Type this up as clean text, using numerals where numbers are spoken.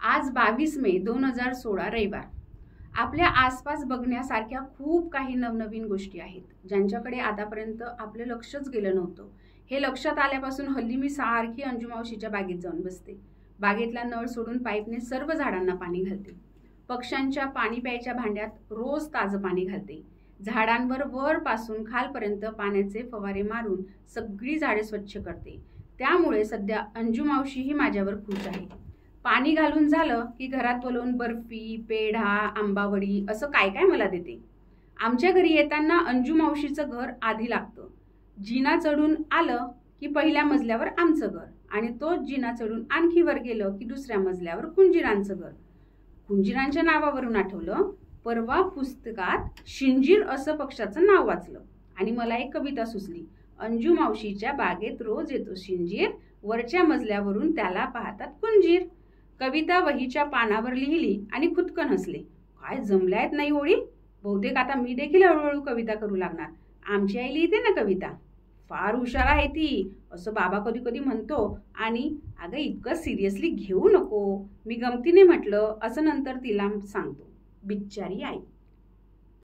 आज 22 मे 2016 रविवार। आपल्या आसपास बघण्यासारख्या खूप काही नवनवीन गोष्टी आहेत, ज्यांच्याकडे आतापर्यंत आपलं लक्षच गेलं नव्हतं। हे लक्षात आल्यापासून हल्ली मी सारखी अंजू मावशीच्या बागेत जाऊन बसते। बागेतला नळ सोडून पाईपने सर्व झाडांना पाणी घालते। पक्ष्यांच्या पाणी प्यायच्या भांड्यात रोज ताजं पाणी घालते। झाडांवर वरपासून खालपर्यंत पाण्याचे फवारे मारून सगळी झाडे स्वच्छ करते। त्यामुळे सध्या अंजू मावशीही माझ्यावर खुश आहे। पाणी घालून झालं की घरात बोलवून बर्फी, पेढा, आंबावडी असं काय काय मला देते। आमच्या घरी येताना अंजू मावशीचं घर आधी लागतं। जिना चढून आलं की पहिल्या मजल्यावर आमचं घर, आणि तोच जिना चढून आणखी वर गेलं की दुसऱ्या मजल्यावर कुंजिरांचं घर। कुंजिरांच्या नावावरून आठवलं, परवा पुस्तकात शिंजीर असं पक्षाचं नाव वाचलं आणि मला एक कविता सुचली। अंजू मावशीच्या बागेत रोज येतो शिंजीर, वरच्या मजल्यावरून त्याला पाहतात कुंजीर। कविता वहीच्या पानावर लिहिली आणि खुदकन हसले। काय जमल्यात नाही ओळी, बहुतेक आता मी देखील हळूहळू कविता करू लागणार। आमची आई लिहिते ना कविता, फार हुशार आहे ती असं बाबा कधी कधी म्हणतो, आणि अगं इतकं सिरियसली घेऊ नको, मी गमतीने म्हटलं असं नंतर तिला सांगतो। बिचारी आई।